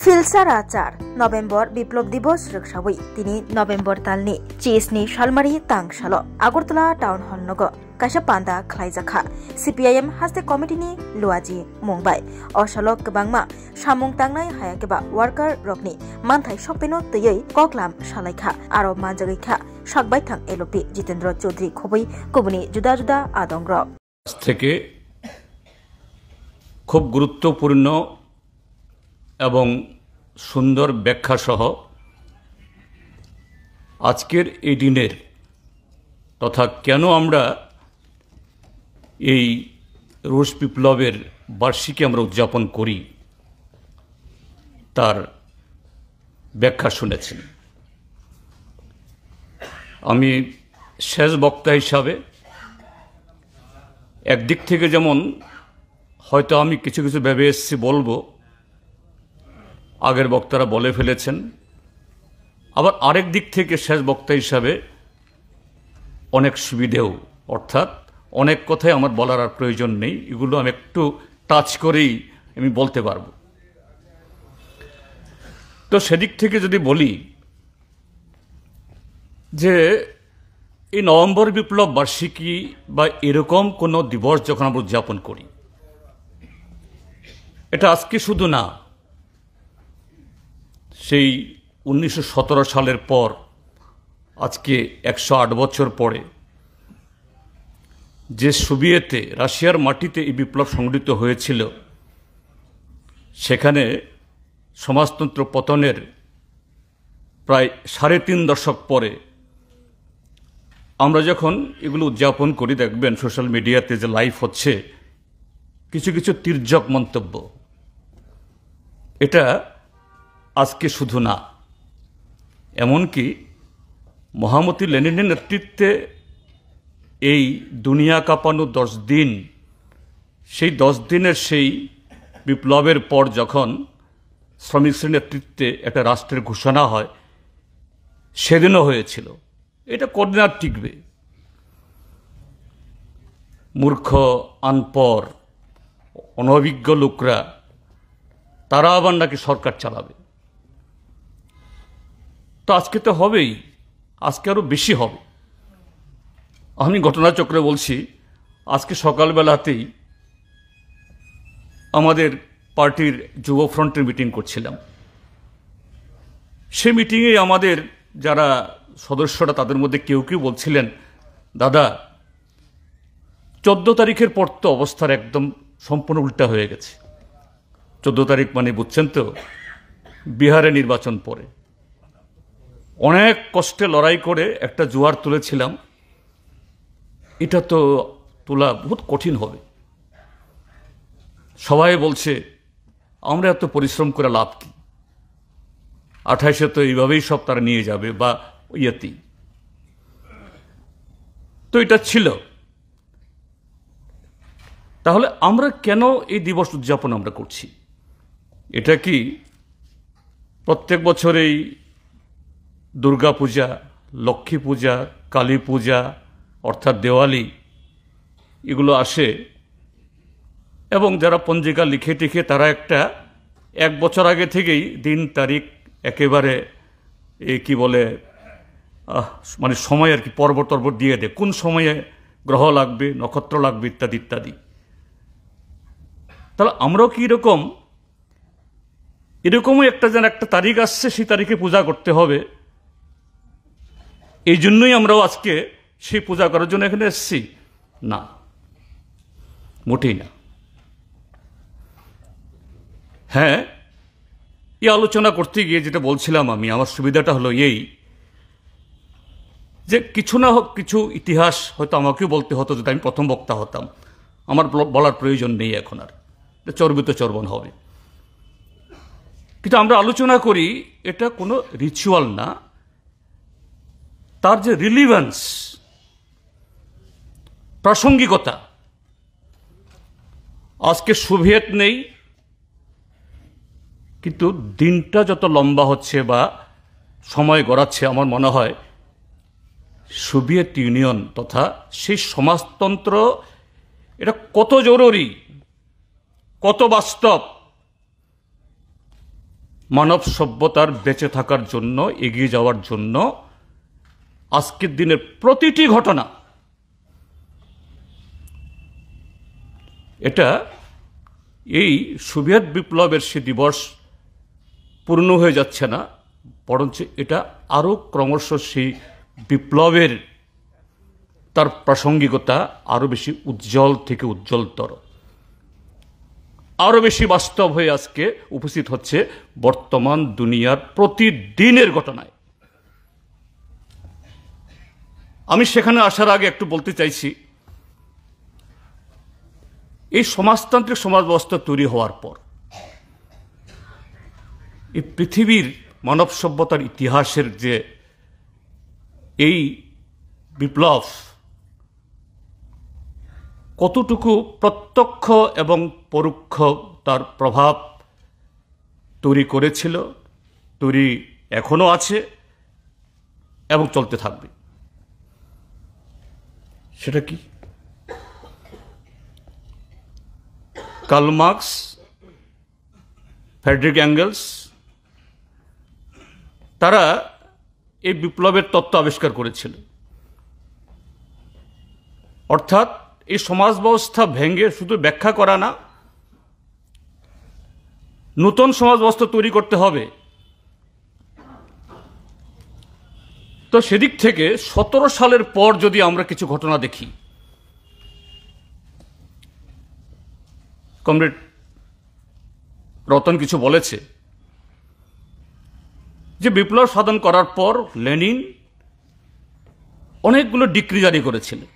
फिलसारा 4 नवेम्बर विप्लव दिवस रक्षावै तिनी नवेम्बर तालनि चेसनि सालमारि तांगसाल आगरतला टाउन हल नग काशा पान्दा खलाइजाखा सीपीआईएम हास्ते कमिटिनि लुआजि मुंबाइ असालक गोबांमा सामुं तांनाय हायाकेबा वार्कार रकनि मानथाय सपेनो तयै ककलाम सालायखा आरो मानजागैखा साकबाय थां एलपि जितेन्द्र चौधरी खबै गुबुनि जुदा जुदा आदंग्र থেকে খুব গুরুত্বপূর্ণ এবং সুন্দর ব্যাখ্যা সহ আজকের এই দিনের তথা কেন আমরা এই রুশ বিপ্লবের বার্ষিকী আমরা উদযাপন করি তার ব্যাখ্যা শুনেছেন। আমি শেষ বক্তা হিসাবে একদিক থেকে যেমন হয়তো আমি কিছু কিছু ভেবে এসেছি বলবো, আগের বক্তারা বলে ফেলেছেন, আবার আরেক দিক থেকে শেষ বক্তা হিসাবে অনেক সুবিধেও, অর্থাৎ অনেক কথাই আমার বলার আর প্রয়োজন নেই, এগুলো আমি একটু টাচ করেই আমি বলতে পারবো। তো সেদিক থেকে যদি বলি যে এই নভেম্বর বিপ্লব বার্ষিকী বা এরকম কোনো দিবস যখন আমরা উদযাপন করি, এটা আজকে শুধু না, সেই 1917 সালের পর আজকে 108 বছর পরে যে সোভিয়েতে রাশিয়ার মাটিতে এই বিপ্লব সংঘটিত হয়েছিল, সেখানে সমাজতন্ত্র পতনের প্রায় 3.5 দশক পরে আমরা যখন এগুলো উদযাপন করি, দেখবেন সোশ্যাল মিডিয়াতে যে লাইভ হচ্ছে কিছু কিছু তির্যক মন্তব্য, এটা আজকে শুধু না, এমনকি মহামতি লেনিনের নেতৃত্বে এই দুনিয়া কাঁপানো 10 দিন, সেই 10 দিনের সেই বিপ্লবের পর যখন শ্রমিক শ্রেণীর নেতৃত্বে একটা রাষ্ট্রের ঘোষণা হয়, সেদিনও হয়েছিল। এটা কদিন আর টিকবে? মূর্খ, আনপড়, অনভিজ্ঞ লোকরা তারা আবার নাকি সরকার চালাবে। তো আজকে তো হবেই, আজকে আরো বেশি হবে। আমি ঘটনাচক্রে বলছি, আজকে সকালবেলাতেই আমাদের পার্টির যুব ফ্রন্টের মিটিং করছিলাম। সেই মিটিংয়ে আমাদের যারা সদস্যরা, তাদের মধ্যে কেউ কেউ বলছিলেন, দাদা 14 তারিখের পর তো অবস্থার একদম সম্পূর্ণ উল্টা হয়ে গেছে। 14 তারিখ মানে বুঝছেন তো, বিহারে নির্বাচন পরে অনেক কষ্টে লড়াই করে একটা জোয়ার তুলেছিলাম, এটা তো তোলা বহুত কঠিন হবে। সবাই বলছে আমরা এত পরিশ্রম করে লাভ কি, 28-এ তো এইভাবেই সব তারা নিয়ে যাবে বা ইয়েতেই। তো এটা ছিল। তাহলে আমরা কেন এই দিবস উদযাপন আমরা করছি? এটা কি প্রত্যেক বছরেই দুর্গা পূজা, লক্ষ্মী পূজা, কালী পূজা অর্থাৎ দেওয়ালি এগুলো আসে এবং যারা পঞ্জিকা লিখে টিখে তারা একটা 1 বছর আগে থেকেই দিন তারিখ একেবারে কি বলে মানে সময় আর কি পর্ব টর্ব দিয়ে দেয়, কোন সময়ে গ্রহ লাগবে, নক্ষত্র লাগবে ইত্যাদি ইত্যাদি। তাহলে আমরাও কি এরকমই একটা যেন একটা তারিখ আসছে, সেই তারিখে পূজা করতে হবে, এই জন্যই আমরাও আজকে সেই পূজা করার জন্য এখানে এসেছি? না, মোটেই না। হ্যাঁ, এই আলোচনা করতে গিয়ে যেটা বলছিলাম আমি, আমার সুবিধাটা হলো এই যে কিছু না হোক কিছু ইতিহাস হয়তো আমাকেও বলতে হতো যদি আমি প্রথম বক্তা হতাম। আমার বলার প্রয়োজন নেই এখন আর, চর্বিত চর্বণ হবে। কিন্তু আমরা আলোচনা করি, এটা কোনো রিচুয়াল না, তার যে রিলিভেন্স, প্রাসঙ্গিকতা। আজকে সোভিয়েত নেই, কিন্তু দিনটা যত লম্বা হচ্ছে বা সময় গড়াচ্ছে, আমার মনে হয় সোভিয়েত ইউনিয়ন তথা সেই সমাজতন্ত্র এটা কত জরুরি, কত বাস্তব, মানব সভ্যতার বেঁচে থাকার জন্য, এগিয়ে যাওয়ার জন্য আজকের দিনের প্রতিটি ঘটনা এটা এই সোভিয়েত বিপ্লবের সে দিবস পূর্ণ হয়ে যাচ্ছে না, বরঞ্চ এটা আরও ক্রমশ সেই বিপ্লবের তার প্রাসঙ্গিকতা আরও বেশি উজ্জ্বল থেকে উজ্জ্বলতর, আরও বেশি বাস্তব হয়ে আজকে উপস্থিত হচ্ছে বর্তমান দুনিয়ার প্রতিদিনের ঘটনায়। আমি সেখানে আসার আগে একটু বলতে চাইছি, এই সমাজতান্ত্রিক সমাজ ব্যবস্থা তৈরি হওয়ার পর এই পৃথিবীর মানব সভ্যতার ইতিহাসের যে এই বিপ্লব কতটুকু প্রত্যক্ষ এবং পরোক্ষ তার প্রভাব তৈরি করেছিল, তৈরি এখনো আছে এবং চলতে থাকবে, সেটা কি? কার্ল মার্কস, ফ্রেডরিক এঙ্গেলস তারা এই বিপ্লবের তত্ত্ব আবিষ্কার করেছিল। অর্থাৎ এই সমাজ ব্যবস্থা ভেঙে শুধু ব্যাখ্যা করা না, নতুন সমাজ ব্যবস্থা তৈরি করতে হবে। তো সেদিক থেকে 17 সালের পর যদি আমরা কিছু ঘটনা দেখি, কমরেড রতন কিছু বলেছে যে বিপ্লব সাধন করার পর লেনিন অনেকগুলো ডিক্রি জারি করেছিলেন,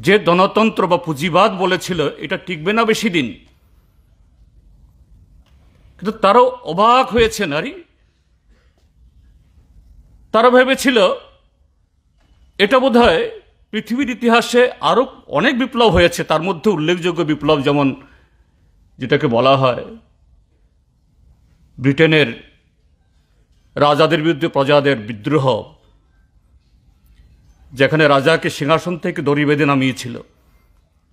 যে গণতন্ত্র বা পুঁজিবাদ বলেছিল এটা টিকবে না বেশি দিন, কিন্তু তারাও অবাক হয়েছে নারী, তারা ভেবেছিল এটা বোধহয় পৃথিবীর ইতিহাসে আরো অনেক বিপ্লব হয়েছে, তার মধ্যে উল্লেখযোগ্য বিপ্লব যেমন যেটাকে বলা হয় ব্রিটেনের রাজাদের বিরুদ্ধে প্রজাদের বিদ্রোহ, যেখানে রাজাকে সিংহাসন থেকে দড়ি বেঁধে নামিয়েছিল,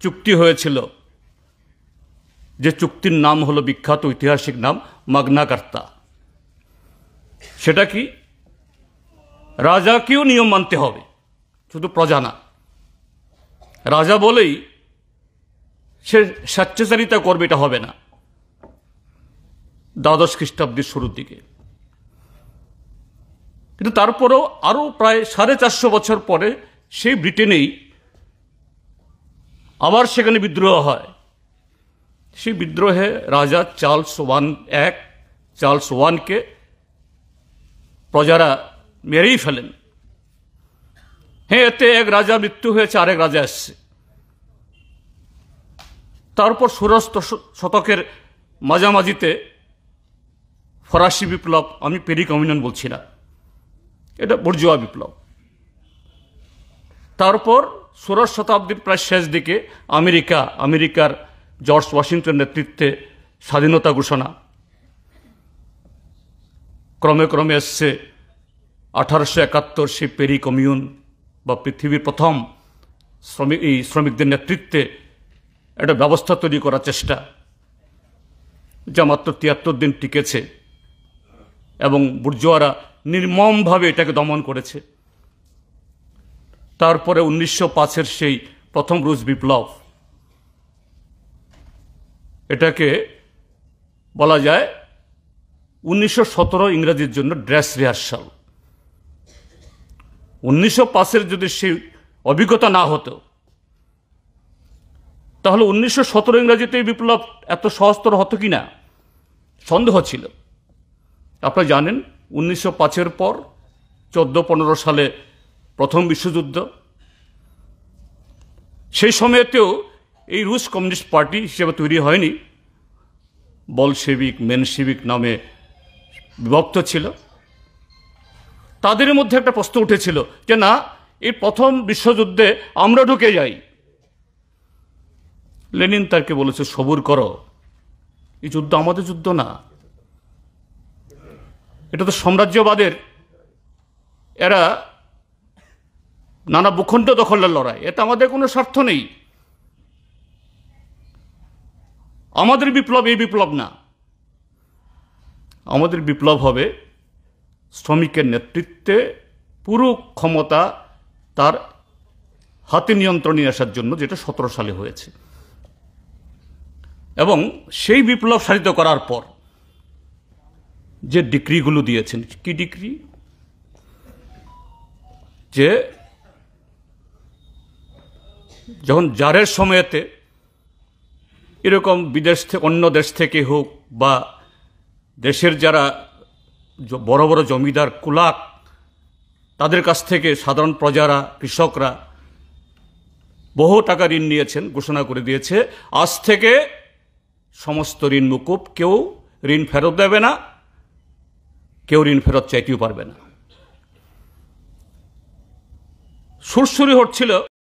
চুক্তি হয়েছিল, যে চুক্তির নাম হলো বিখ্যাত ঐতিহাসিক নাম মাগনা কার্তা। সেটা কি? রাজাকেও নিয়ম মানতে হবে, শুধু প্রজা না। রাজা বলেই সে স্বেচ্ছাচারিতা করবে এটা হবে না। দ্বাদশ খ্রিস্টাব্দের শুরুর দিকে। কিন্তু তারপরেও আরো প্রায় 450 বছর পরে সেই ব্রিটেনেই আবার সেখানে বিদ্রোহ হয়। সেই বিদ্রোহে রাজা চার্লস ওয়ানকে প্রজারা মেরেই ফেলেন। হ্যাঁ, এতে এক রাজা মৃত্যু হয়েছে, আরেক রাজা এসছে। তারপর 16 শতকের মাঝামাঝিতে ফরাসি বিপ্লব, আমি পেরি কমিউন বলছি না, এটা বুর্জোয়া বিপ্লব। তারপর 16 শতাব্দীর প্রায় শেষ দিকে আমেরিকার জর্জ ওয়াশিংটনের নেতৃত্বে স্বাধীনতা ঘোষণা। ক্রমে ক্রমে এসছে 1871 সেই পেরি কমিউন বা পৃথিবীর প্রথম শ্রমিকদের নেতৃত্বে একটা ব্যবস্থা তৈরি করার চেষ্টা, যা মাত্র 73 দিন টিকেছে এবং বুর্জোয়ারা নির্মমভাবে এটাকে দমন করেছে। তারপরে 1905-এর সেই প্রথম রুশ বিপ্লব, এটাকে বলা যায় 1917 ইংরেজির জন্য ড্রেস রিহার্সাল। 1905-এর যদি সেই অভিজ্ঞতা না হতো, তাহলে 1917 ইংরেজিতে বিপ্লব এত সহজতর হতো কিনা সন্দেহ ছিল। আপনারা জানেন 1905-এর পর 14-15 সালে প্রথম বিশ্বযুদ্ধ। সেই সময়তেও এই রুশ কমিউনিস্ট পার্টি হিসেবে তৈরি হয়নি, বলশেভিক মেনশেভিক নামে বিভক্ত ছিল। তাদের মধ্যে একটা প্রশ্ন উঠেছিল যে না, এই প্রথম বিশ্বযুদ্ধে আমরা ঢুকে যাই। লেনিন তাকে বলেছে সবুর করো, এই যুদ্ধ আমাদের যুদ্ধ না, এটা তো সাম্রাজ্যবাদের, এরা নানা ভূখণ্ড দখলের লড়াই, এটা আমাদের কোনো স্বার্থ নেই। আমাদের বিপ্লব এই বিপ্লব না, আমাদের বিপ্লব হবে শ্রমিকের নেতৃত্বে পুরো ক্ষমতা তার হাতে নিয়ন্ত্রণে আসার জন্য, যেটা 17 সালে হয়েছে। এবং সেই বিপ্লব সাধিত করার পর যে ডিক্রিগুলো দিয়েছেন, কি ডিক্রি? যে যখন জারের সময়েতে এরকম বিদেশ থেকে, অন্য দেশ থেকে হোক বা দেশের যারা বড় বড় জমিদার কুলাক, তাদের কাছ থেকে সাধারণ প্রজারা, কৃষকরা বহু টাকা ঋণ নিয়েছেন, ঘোষণা করে দিয়েছে আজ থেকে সমস্ত ঋণ মুকুব, কেউ ঋণ ফেরত দেবে না, কেউ ঋণ ফেরত চাইতেও পারবে না। সুরসুরি হচ্ছিল